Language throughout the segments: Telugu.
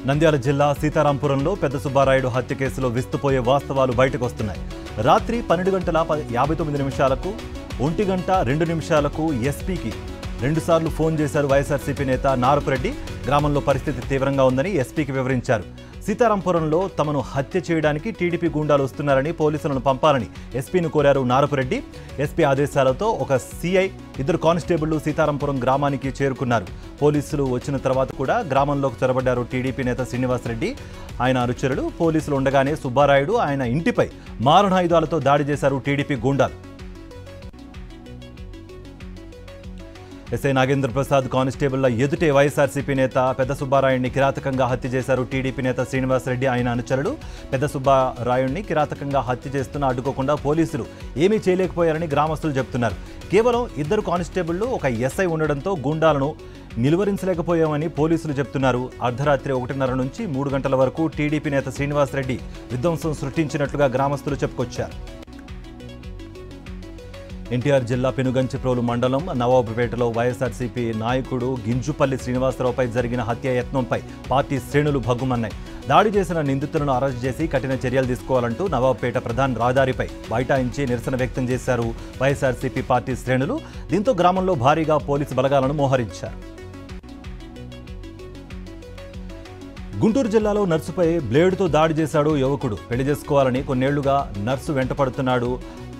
నంద్యాల జిల్లా సీతారాంపురంలో పెద్ద సుబ్బారాయుడు హత్య కేసులో విస్తుపోయే వాస్తవాలు బయటకు వస్తున్నాయి. రాత్రి 12:59 1:02 ఎస్పీకి 2 సార్లు ఫోన్ చేశారు వైఎస్ఆర్సీపీ నేత నారపురెడ్డి. గ్రామంలో పరిస్థితి తీవ్రంగా ఉందని ఎస్పీకి వివరించారు. సీతారాంపురంలో తమను హత్య చేయడానికి టీడీపీ గూండాలు వస్తున్నారని పోలీసులను పంపాలని ఎస్పీని కోరారు నారపురెడ్డి. ఎస్పీ ఆదేశాలతో ఒక సీఐ, 2 కానిస్టేబుళ్లు సీతారాంపురం గ్రామానికి చేరుకున్నారు. పోలీసులు వచ్చిన తర్వాత కూడా గ్రామంలోకి చొరబడ్డారు టీడీపీ నేత శ్రీనివాసరెడ్డి, ఆయన అనుచరులు. పోలీసులు ఉండగానే సుబ్బారాయుడు ఆయన ఇంటిపై మారణాయుధాలతో దాడి చేశారు టీడీపీ గూండాలు. ఎస్ఐ నాగేంద్ర ప్రసాద్ కానిస్టేబుళ్ల ఎదుటే వైఎస్ఆర్సీపీ నేత పెద్ద సుబ్బారాయుడిని కిరాతకంగా హత్య చేశారు టీడీపీ నేత శ్రీనివాసరెడ్డి, ఆయన అనుచరులు. పెద్ద సుబ్బారాయుడిని కిరాతకంగా హత్య చేస్తున్నా అడ్డుకోకుండా పోలీసులు ఏమీ చేయలేకపోయారని గ్రామస్తులు చెబుతున్నారు. కేవలం 2 కానిస్టేబుళ్లు, ఒక ఎస్ఐ ఉండడంతో గూండాలను నిలువరించలేకపోయామని పోలీసులు చెబుతున్నారు. అర్ధరాత్రి 1:30 నుంచి 3 గంటల వరకు టీడీపీ నేత శ్రీనివాసరెడ్డి విధ్వంసం సృష్టించినట్లుగా గ్రామస్తులు చెప్పుకొచ్చారు. ఎన్టీఆర్ జిల్లా పెనుగంచిప్రోలు మండలం నవాబుపేటలో వైఎస్ఆర్సీపీ నాయకుడు గింజుపల్లి శ్రీనివాసరావుపై జరిగిన హత్యాయత్నంపై పార్టీ శ్రేణులు భగ్గుమన్నాయి. దాడి చేసిన నిందితులను అరెస్ట్ చేసి కఠిన చర్యలు తీసుకోవాలంటూ నవాబుపేట ప్రధాన రహదారిపై బైఠాయించి నిరసన వ్యక్తం చేశారు వైఎస్ఆర్సీపీ పార్టీ శ్రేణులు. దీంతో గ్రామంలో భారీగా పోలీసు బలగాలను మోహరించారు. గుంటూరు జిల్లాలో నర్సుపై బ్లేడుతో దాడి చేశాడు యువకుడు. పెళ్లి చేసుకోవాలని కొన్నేళ్లుగా నర్సు వెంటపడుతున్నాడు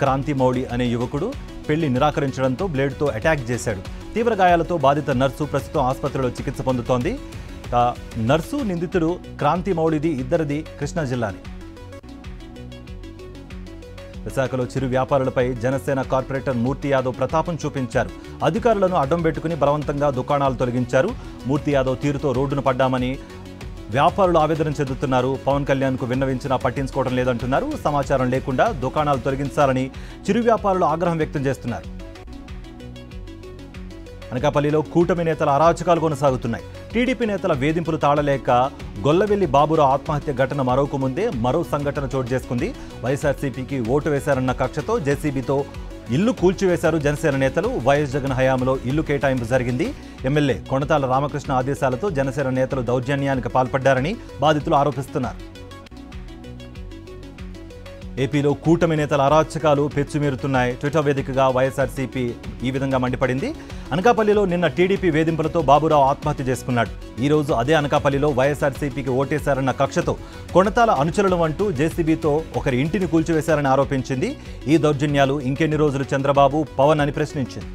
క్రాంతిమౌళి అనే యువకుడు. పెళ్లి నిరాకరించడంతో బ్లేడుతో అటాక్ చేశాడు. తీవ్ర గాయాలతో బాధిత నర్సు ప్రస్తుతం ఆసుపత్రిలో చికిత్స పొందుతోంది. నర్సు, నిందితుడు క్రాంతిమౌళిది ఇద్దరిది కృష్ణా జిల్లాని. విశాఖలో చిరు వ్యాపారులపై జనసేన కార్పొరేటర్ మూర్తి యాదవ్ ప్రతాపం చూపించారు. అధికారులను అడ్డం పెట్టుకుని బలవంతంగా దుకాణాలు తొలగించారు. మూర్తి యాదవ్ తీరుతో రోడ్డును పడ్డామని వ్యాపారులు ఆవేదన చెందుతున్నారు. పవన్ కళ్యాణ్కు విన్నవించినా పట్టించుకోవడం లేదంటున్నారు. సమాచారం లేకుండా దుకాణాలు తొలగించాలని చిరు వ్యాపారులు ఆగ్రహం వ్యక్తం చేస్తున్నారు. అనకాపల్లిలో కూటమి నేతల అరాచకాలు కొనసాగుతున్నాయి. టీడీపీ నేతల వేధింపులు తాళలేక గొల్లవెల్లి బాబురావు ఆత్మహత్య ఘటన మరొక ముందే మరో సంఘటన చోటు చేసుకుంది. వైఎస్ఆర్సీపీకి ఓటు వేశారన్న కక్షతో జేసీబీతో ఇల్లు కూల్చివేశారు జనసేన నేతలు. వైఎస్ జగన్ హయాంలో ఇల్లు కేటాయింపు జరిగింది. ఎమ్మెల్యే కొణతాల రామకృష్ణ ఆదేశాలతో జనసేన నేతలు దౌర్జన్యానికి పాల్పడ్డారని బాధితులు ఆరోపిస్తున్నారు. ఏపీలో కూటమి నేతల అరాచకాలు పెచ్చుమీరుతున్నాయి. ట్విట్టర్ వేదికగా వైఎస్ఆర్సీపీ ఈ విధంగా మండిపడింది. అనకాపల్లిలో నిన్న టీడీపీ వేధింపులతో బాబురావు ఆత్మహత్య చేసుకున్నాడు. ఈ రోజు అదే అనకాపల్లిలో వైఎస్ఆర్సీపీకి ఓటేశారన్న కక్షతో కొణతాల అనుచరులు అంటూ జేసీబీతో ఒకరి ఇంటిని కూల్చివేశారని ఆరోపించింది. ఈ దౌర్జన్యాలు ఇంకెన్ని రోజులు చంద్రబాబు, పవన్ అని ప్రశ్నించింది.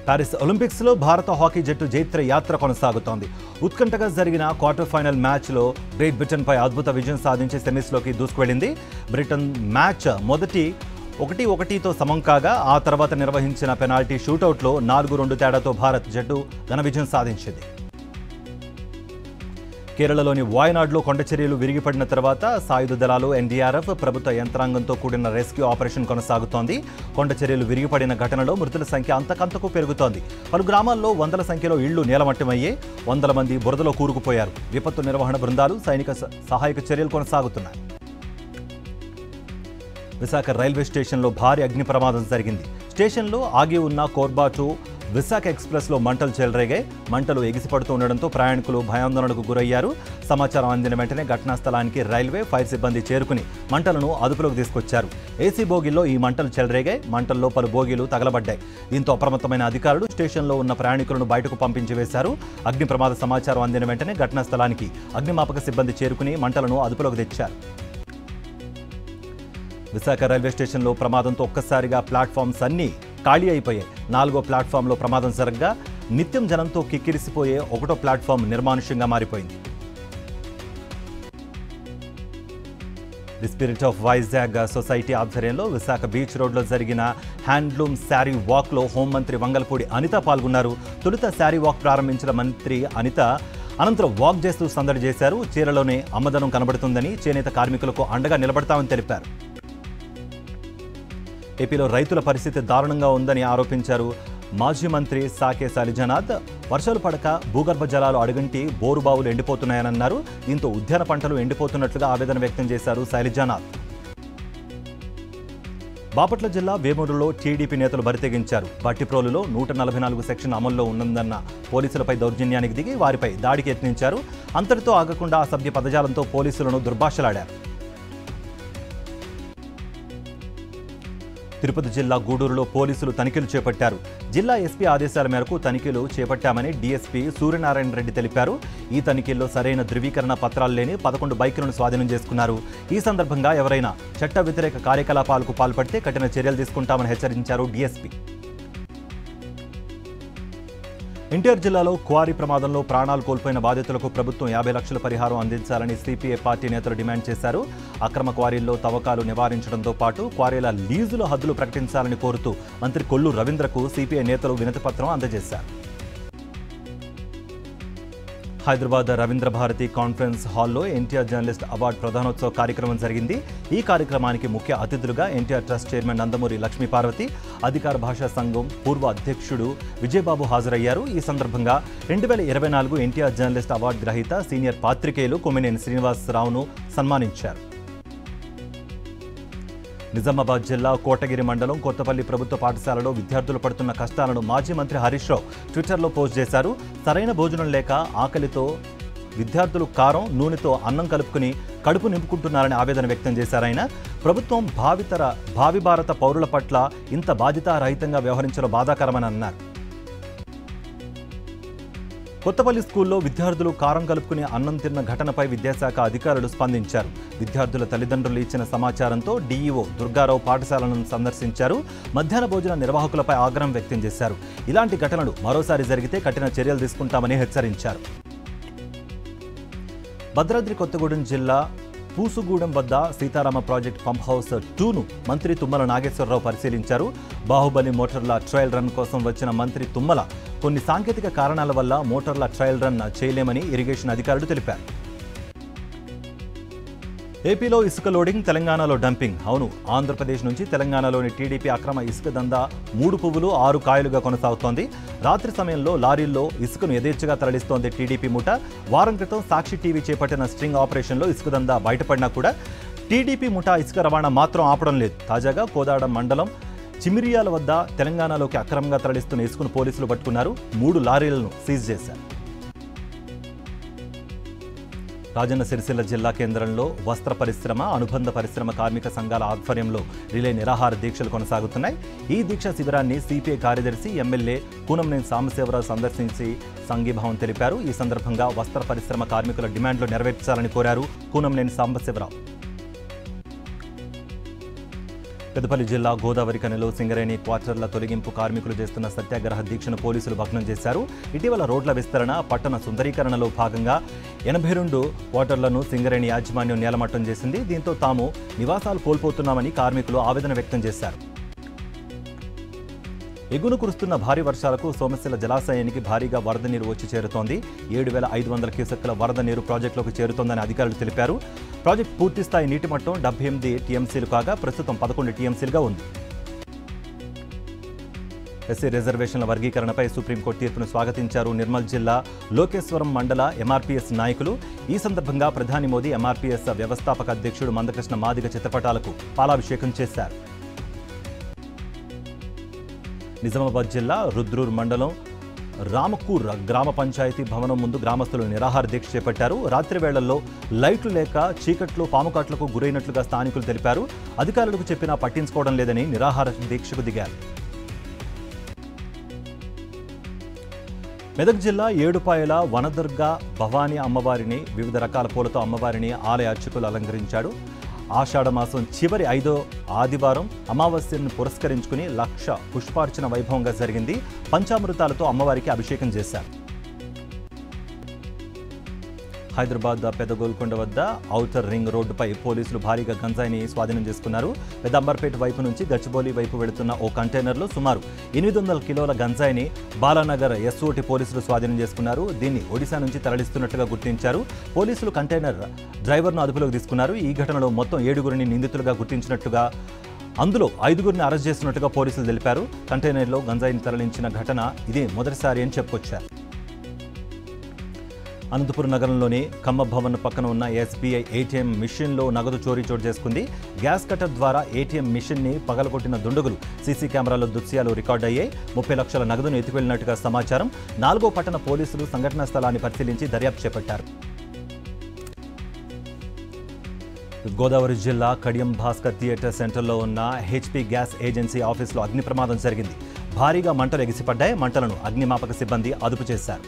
పారిస్ ఒలింపిక్స్లో భారత హాకీ జట్టు జైత్ర యాత్ర కొనసాగుతోంది. ఉత్కంఠగా జరిగిన క్వార్టర్ ఫైనల్ మ్యాచ్లో గ్రేట్ బ్రిటన్పై అద్భుత విజయం సాధించి సెమీస్లోకి దూసుకువెళ్లింది. బ్రిటన్ మ్యాచ్ మొదటి 1-1తో సమం కాగా ఆ తర్వాత నిర్వహించిన పెనాల్టీ షూటౌట్లో 4-2 తేడాతో భారత్ జట్టు ఘన విజయం సాధించింది. కేరళలోని వాయనాడ్లో కొండచర్యలు విరిగిపడిన తర్వాత సాయుధ దళాలు, ఎన్డీఆర్ఎఫ్, ప్రభుత్వ యంత్రాంగంతో కూడిన రెస్క్యూ ఆపరేషన్ కొనసాగుతోంది. కొండచర్యలు విరిగిపడిన ఘటనలో మృతుల సంఖ్య అంతకంతకు పెరుగుతోంది. పలు గ్రామాల్లో వందల సంఖ్యలో ఇళ్లు నేలమట్టమయ్యే, వందల మంది బురదలో కూరుకుపోయారు. విపత్తు నిర్వహణ బృందాలు, సైనిక సహాయక చర్యలు కొనసాగుతున్నాయి. విశాఖ రైల్వే స్టేషన్లో భారీ అగ్ని ప్రమాదం జరిగింది. స్టేషన్లో ఆగి ఉన్న కోర్బా టు విశాఖ ఎక్స్ప్రెస్లో మంటలు చెలరేగాయి. మంటలు ఎగిసిపడుతూ ఉండడంతో ప్రయాణికులు భయాందోళనకు గురయ్యారు. సమాచారం అందిన వెంటనే ఘటనా స్థలానికి రైల్వే, ఫైర్ సిబ్బంది చేరుకుని మంటలను అదుపులోకి తీసుకొచ్చారు. ఏసీ బోగీల్లో ఈ మంటలు చెలరేగాయి. మంటల్లో పలు బోగీలు తగలబడ్డాయి. దీంతో అప్రమత్తమైన అధికారులు స్టేషన్లో ఉన్న ప్రయాణికులను బయటకు పంపించి వేశారు. అగ్ని ప్రమాద సమాచారం అందిన వెంటనే ఘటనా స్థలానికి అగ్నిమాపక సిబ్బంది చేరుకుని మంటలను అదుపులోకి తెచ్చారు. విశాఖ రైల్వే స్టేషన్లో ప్రమాదంతో ఒక్కసారిగా ప్లాట్ఫామ్స్ అన్నీ ఖాళీ అయిపోయాయి. 4వ ప్లాట్ఫామ్లో ప్రమాదం జరగగా నిత్యం జనంతో కిక్కిరిసిపోయే 1వ ప్లాట్ఫామ్ నిర్మానుష్యంగా మారిపోయింది. The spirit of Vizag society ఆధ్వర్యంలో విశాఖ బీచ్ రోడ్లో జరిగిన హ్యాండ్లూమ్ శారీ వాక్లో హోంమంత్రి వంగలపూడి అనిత పాల్గొన్నారు. తొలుత శారీ వాక్ ప్రారంభించిన మంత్రి అనిత అనంతరం వాక్ చేస్తూ సందడి చేశారు. చీరలోనే అమ్మదనం కనబడుతుందని, చేనేత కార్మికులకు అండగా నిలబడతామని తెలిపారు. ఏపీలో రైతుల పరిస్థితి దారుణంగా ఉందని ఆరోపించారు మాజీ మంత్రి సాకే శైలజనాథ్. వర్షాలు పడక భూగర్భ జలాలు అడుగంటి బోరుబావులు ఎండిపోతున్నాయన్నారు. దీంతో ఉద్యాన పంటలు ఎండిపోతున్నట్లుగా ఆవేదన వ్యక్తం చేశారు శైలజనాథ్. బాపట్ల జిల్లా వేమూరులో టీడీపీ నేతలు బరితెగించారు. బట్టిప్రోలులో 144 సెక్షన్ అమల్లో ఉన్నందన్న పోలీసులపై దౌర్జన్యానికి దిగి వారిపై దాడికి యత్నించారు. అంతటితో ఆగకుండా అసభ్య పదజాలంతో పోలీసులను దుర్భాషలాడారు. తిరుపతి జిల్లా గూడూరులో పోలీసులు తనిఖీలు చేపట్టారు. జిల్లా ఎస్పీ ఆదేశాల మేరకు తనిఖీలు చేపట్టామని డీఎస్పీ సూర్యనారాయణ రెడ్డి తెలిపారు. ఈ తనిఖీల్లో సరైన ధృవీకరణ పత్రాలు లేని 11 బైకులను స్వాధీనం చేసుకున్నారు. ఈ సందర్భంగా ఎవరైనా చట్ట వ్యతిరేక కార్యకలాపాలకు పాల్పడితే కఠిన చర్యలు తీసుకుంటామని హెచ్చరించారు డీఎస్పీ. ఎన్టీఆర్ జిల్లాలో క్వారీ ప్రమాదంలో ప్రాణాలు కోల్పోయిన బాధితులకు ప్రభుత్వం 50 లక్షల పరిహారం అందించాలని సిపిఐ పార్టీ నేతలు డిమాండ్ చేశారు. అక్రమ క్వారీల్లో తవ్వకాలు నివారించడంతో పాటు క్వారీల లీజుల హద్దులు ప్రకటించాలని కోరుతూ మంత్రి కొల్లు రవీంద్రకు సిపిఐ నేతలు వినతిపత్రం అందజేశారు. హైదరాబాద్ రవీంద్ర భారతి కాన్ఫరెన్స్ హాల్లో ఎన్టీఆర్ జర్నలిస్ట్ అవార్డు ప్రధానోత్సవ కార్యక్రమం జరిగింది. ఈ కార్యక్రమానికి ముఖ్య అతిథులుగా ఎన్టీఆర్ ట్రస్ట్ చైర్మన్ నందమూరి లక్ష్మీపార్వతి, అధికార భాషా సంఘం పూర్వ అధ్యక్షుడు విజయబాబు హాజరయ్యారు. ఈ సందర్భంగా 2024 ఎన్టీఆర్ జర్నలిస్ట్ అవార్డు గ్రహీత సీనియర్ పాత్రికేయులు కొమ్మినేని శ్రీనివాసరావును సన్మానించారు. నిజామాబాద్ జిల్లా కోటగిరి మండలం కొత్తపల్లి ప్రభుత్వ పాఠశాలలో విద్యార్థులు పడుతున్న కష్టాలను మాజీ మంత్రి హరీష్ రావు ట్విట్టర్లో పోస్ట్ చేశారు. సరైన భోజనం లేక ఆకలితో విద్యార్థులు కారం, నూనెతో అన్నం కలుపుకుని కడుపు నింపుకుంటున్నారని ఆవేదన వ్యక్తం చేశారు. ఆయన ప్రభుత్వం భావి భారత పౌరుల పట్ల ఇంత బాధ్యతారహితంగా వ్యవహరించడం బాధాకరమని అన్నారు. కొత్తపల్లి స్కూల్లో విద్యార్థులు కారం కలుపుకుని అన్నం తిన్న ఘటనపై విద్యాశాఖ అధికారులు స్పందించారు. విద్యార్థుల తల్లిదండ్రులు ఇచ్చిన సమాచారంతో డీఈఓ దుర్గారావు పాఠశాలను సందర్శించారు. మధ్యాహ్న భోజన నిర్వాహకులపై ఆగ్రహం వ్యక్తం చేశారు. ఇలాంటి ఘటనలు మరోసారి జరిగితే కఠిన చర్యలు తీసుకుంటామని హెచ్చరించారు. భద్రాద్రి కొత్తగూడెం జిల్లా పూసుగూడెం వద్ద సీతారామ ప్రాజెక్ట్ పంప్ హౌస్ 2ను మంత్రి తుమ్మల నాగేశ్వరరావు పరిశీలించారు. బాహుబలి మోటార్ల ట్రయల్ రన్ కోసం వచ్చిన మంత్రి తుమ్మల కొన్ని సాంకేతిక కారణాల వల్ల మోటార్ల ట్రయల్ రన్ చేయలేమని ఇరిగేషన్ అధికారులు తెలిపారు. ఏపీలో ఇసుక లోడింగ్, తెలంగాణలో డంపింగ్. అవును, ఆంధ్రప్రదేశ్ నుంచి తెలంగాణలోని టీడీపీ అక్రమ ఇసుక దందా 3 పువ్వులు 6 కాయలుగా కొనసాగుతోంది. రాత్రి సమయంలో లారీల్లో ఇసుకను యథేచ్ఛగా తరలిస్తోంది టీడీపీ ముఠ. వారం క్రితం సాక్షి టీవీ చేపట్టిన స్ట్రింగ్ ఆపరేషన్లో ఇసుక దందా బయటపడినా కూడా టీడీపీ ముఠ ఇసుక రవాణా మాత్రం ఆపడం లేదు. తాజాగా కోదాడ మండలం చిమిరియాల వద్ద తెలంగాణలోకి అక్రమంగా తరలిస్తున్న ఇసుకను పోలీసులు పట్టుకున్నారు. 3 లారీలను సీజ్ చేశారు. రాజన్న సిరిసిల్ల జిల్లా కేంద్రంలో వస్త్ర పరిశ్రమ, అనుబంధ పరిశ్రమ కార్మిక సంఘాల ఆధ్వర్యంలో రిలే నిరాహార దీక్షలు కొనసాగుతున్నాయి. ఈ దీక్ష శిబిరాన్ని సిపిఐ కార్యదర్శి ఎమ్మెల్యే కూనంనేని సాంబశివరావు సందర్శించి సంఘీభావం తెలిపారు. ఈ సందర్భంగా వస్త్ర పరిశ్రమ కార్మికుల డిమాండ్లు నెరవేర్చాలని కోరారు కూనంనేని సాంబశివరావు. పెద్దపల్లి జిల్లా గోదావరి కనిలో సింగరేణి క్వార్టర్ల తొలగింపు కార్మికులు చేస్తున్న సత్యాగ్రహ దీక్షను పోలీసులు భగ్నం చేశారు. ఇటీవల రోడ్ల విస్తరణ, పట్టణ సుందరీకరణలో భాగంగా 82 క్వార్టర్లను సింగరేణి యాజమాన్యం నేలమట్టం చేసింది. దీంతో తాము నివాసాలు కోల్పోతున్నామని కార్మికులు ఆవేదన వ్యక్తం చేశారు. ఎగున కురుస్తున్న భారీ వర్షాలకు సోమశిల జలాశయానికి భారీగా వరద నీరు వచ్చి చేరుతోంది. 7,500 క్యూసెక్కుల వరద నీరు ప్రాజెక్టులోకి చేరుతోందని అధికారులు తెలిపారు. ప్రాజెక్టు పూర్తిస్థాయి నీటి మట్టం 78 టీఎంసీలు కాగా ప్రస్తుతం 11 టీఎంసీలుగా ఉంది. ఎస్సీ రిజర్వేషన్ల వర్గీకరణపై సుప్రీంకోర్టు తీర్పును స్వాగతించారు నిర్మల్ జిల్లా లోకేశ్వరం మండల ఎంఆర్పీఎస్ నాయకులు. ఈ సందర్భంగా ప్రధాని మోదీ ఎంఆర్పీఎస్ వ్యవస్థాపక అధ్యక్షుడు మందకృష్ణ మాదిగ చిత్రపటాలకు పాలాభిషేకం చేశారు. నిజామాబాద్ జిల్లా రుద్రూర్ మండలం రామకూర్ గ్రామ పంచాయతీ భవనం ముందు గ్రామస్తులు నిరాహార దీక్ష చేపట్టారు. రాత్రి వేళల్లో లైట్లు లేక చీకట్లో పాముకాట్లకు గురైనట్లుగా స్థానికులు తెలిపారు. అధికారులకు చెప్పినా పట్టించుకోవడం లేదని నిరాహార దీక్షకు దిగారు. మెదక్ జిల్లా ఏడుపాయల వనదుర్గ భవానీ అమ్మవారిని వివిధ రకాల పూలతో అమ్మవారిని ఆలయ అర్చకులు అలంకరించాడు. ఆషాఢమాసం చివరి 5వ ఆదివారం అమావాస్యను పురస్కరించుకుని 1,00,000 పుష్పార్చన వైభవంగా జరిగింది. పంచామృతాలతో అమ్మవారికి అభిషేకం చేశారు. హైదరాబాద్ పెద్ద గోల్కొండ వద్ద ఔటర్ రింగ్ రోడ్డుపై పోలీసులు భారీగా గంజాయిని స్వాధీనం చేసుకున్నారు. పెద్ద అంబర్పేట వైపు నుంచి గచ్చిబౌలి వైపు వెళుతున్న ఓ కంటైనర్లో సుమారు 800 కిలోల గంజాయిని బాలానగర్ ఎస్ఓటి పోలీసులు స్వాధీనం చేసుకున్నారు. దీన్ని ఒడిశా నుంచి తరలిస్తున్నట్లుగా గుర్తించారు. పోలీసులు కంటైనర్ డ్రైవర్ను అదుపులోకి తీసుకున్నారు. ఈ ఘటనలో మొత్తం 7గురిని నిందితులుగా గుర్తించినట్లుగా, అందులో 5గురిని అరెస్ట్ చేసినట్టుగా పోలీసులు తెలిపారు. కంటైనర్లో గంజాయిని తరలించిన ఘటన ఇదే మొదటిసారి అని చెప్పుకొచ్చారు. అనంతపురం నగరంలోని కమ్మ భవన్ పక్కన ఉన్న ఎస్బీఐ ఏటీఎం మిషన్లో నగదు చోరీ చోటు చేసుకుంది. గ్యాస్ కటర్ ద్వారా ఏటీఎం మిషన్ని పగలగొట్టిన దుండగులు సీసీ కెమెరాలో దృశ్యాలు రికార్డు అయ్యాయి. 30 లక్షల నగదును ఎత్తుకెళ్లినట్టుగా సమాచారం. 4వ పట్టణ పోలీసులు సంఘటనా స్థలాన్ని పరిశీలించి దర్యాప్తు చేపట్టారు. గోదావరి జిల్లా కడియం భాస్కర్ థియేటర్ సెంటర్లో ఉన్న హెచ్పీ గ్యాస్ ఏజెన్సీ ఆఫీసులో అగ్ని ప్రమాదం జరిగింది. భారీగా మంటలు ఎగిసిపడ్డాయి. మంటలను అగ్నిమాపక సిబ్బంది అదుపు చేశారు.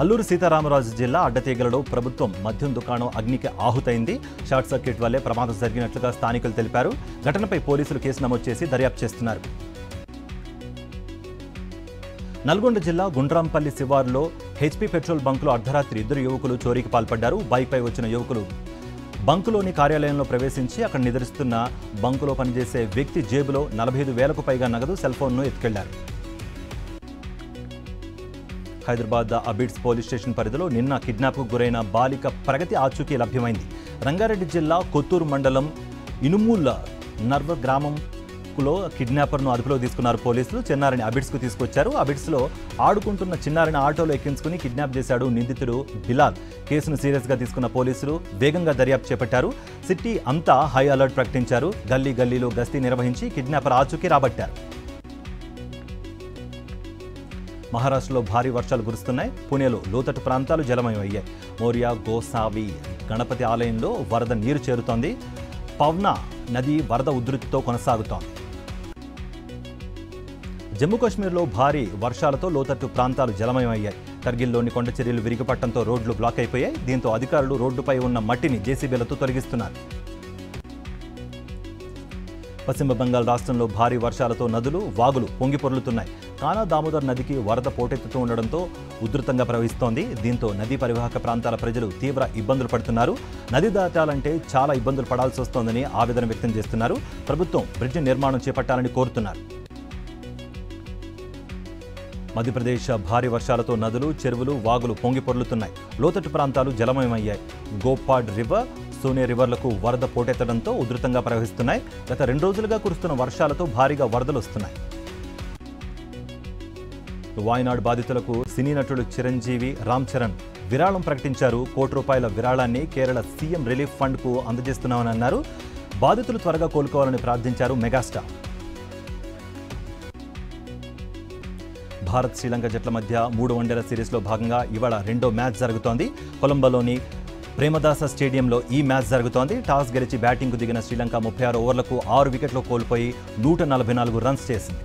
అల్లూరు సీతారామరాజు జిల్లా అడ్డతీగలలో ప్రభుత్వం మద్యం దుకాణం అగ్నికి ఆహుతైంది. షార్ట్ సర్క్యూట్ వల్లే ప్రమాదం జరిగినట్లుగా స్థానికులు తెలిపారు. ఘటనపై పోలీసులు కేసు నమోదు చేసి దర్యాప్తు చేస్తున్నారు. నల్గొండ జిల్లా గుండ్రాంపల్లి శివారులో హెచ్పీ పెట్రోల్ బంకులో అర్ధరాత్రి 2 యువకులు చోరీకి పాల్పడ్డారు. బైక్పై వచ్చిన యువకులు బంకులోని కార్యాలయంలో ప్రవేశించి అక్కడ నిద్రిస్తున్న బంకులో పనిచేసే వ్యక్తి జేబులో 45,000కు పైగా నగదు, సెల్ ఫోన్ను ఎత్తుకెళ్లారు. హైదరాబాద్ అబిడ్స్ పోలీస్ స్టేషన్ పరిధిలో నిన్న కిడ్నాప్కు గురైన బాలిక ప్రగతి ఆచూకీ లభ్యమైంది. రంగారెడ్డి జిల్లా కొత్తూరు మండలం ఇనుమూల నర్వ గ్రామంలో కిడ్నాపర్ను అదుపులో తీసుకున్నారు పోలీసులు. చిన్నారిని అబిడ్స్కు తీసుకొచ్చారు. అబిడ్స్లో ఆడుకుంటున్న చిన్నారిని ఆటోలో ఎక్కించుకుని కిడ్నాప్ చేశాడు నిందితుడు బిలాల్. కేసును సీరియస్గా తీసుకున్న పోలీసులు వేగంగా దర్యాప్తు చేపట్టారు. సిటీ అంతా హై అలర్ట్ ప్రకటించారు. గల్లీ గల్లీలో గస్తీ నిర్వహించి కిడ్నాపర్ ఆచూకీ రాబట్టారు. మహారాష్ట్రలో భారీ వర్షాలు కురుస్తున్నాయి. పుణేలో లోతట్టు ప్రాంతాలు జలమయమయ్యాయి. మోరియా, గోసావి గణపతి ఆలయంలో వరద నీరు చేరుతోంది. పవ్నా నది వరద ఉధృతితో కొనసాగుతోంది. జమ్మూ కాశ్మీర్లో భారీ వర్షాలతో లోతట్టు ప్రాంతాలు జలమయమయ్యాయి. కర్గిల్లోని కొండ చర్యలు విరిగిపట్టడంతో రోడ్లు బ్లాక్ అయిపోయాయి. దీంతో అధికారులు రోడ్డుపై ఉన్న మట్టిని జేసీబీలతో తొలగిస్తున్నారు. పశ్చిమ బెంగాల్ రాష్ట్రంలో భారీ వర్షాలతో నదులు, వాగులు పొంగిపొర్లుతున్నాయి. కానా దామోదర్ నదికి వరద పోటెత్తుతూ ఉండడంతో ఉధృతంగా ప్రవహిస్తోంది. దీంతో నదీ పరివాహక ప్రాంతాల ప్రజలు తీవ్ర ఇబ్బందులు పడుతున్నారు. నది దాటాలంటే చాలా ఇబ్బందులు పడాల్సి వస్తోందని ఆవేదన వ్యక్తం చేస్తున్నారు. ప్రభుత్వం బ్రిడ్జి నిర్మాణం చేపట్టాలని కోరుతున్నారు. మధ్యప్రదేశ్ భారీ వర్షాలతో నదులు, చెరువులు, వాగులు పొంగిపొర్లుతున్నాయి. లోతట్టు ప్రాంతాలు జలమయమయ్యాయి. గోపాడ్ రివర్, సోనే రివర్లకు వరద పోటెత్తడంతో ఉధృతంగా ప్రవహిస్తున్నాయి. గత 2 రోజులుగా కురుస్తున్న వర్షాలతో భారీగా వరదలు వస్తున్నాయి. వాయనాడ్ బాధితులకు సినీ నటుడు చిరంజీవి, రామ్ చరణ్ విరాళం ప్రకటించారు. ₹1 విరాళాన్ని కేరళ సీఎం రిలీఫ్ ఫండ్కు అందజేస్తున్నామని అన్నారు. బాధితులు త్వరగా కోలుకోవాలని ప్రార్థించారు మెగాస్టార్. భారత్ శ్రీలంక జట్ల మధ్య 3 వన్డేల సిరీస్లో భాగంగా ఇవాళ 2వ మ్యాచ్ జరుగుతోంది. కొలంబోలోని ప్రేమదాస స్టేడియంలో ఈ మ్యాచ్ జరుగుతోంది. టాస్ గెలిచి బ్యాటింగ్కు దిగిన శ్రీలంక 36 ఓవర్లకు 6 వికెట్లు కోల్పోయి 144 రన్స్ చేసింది.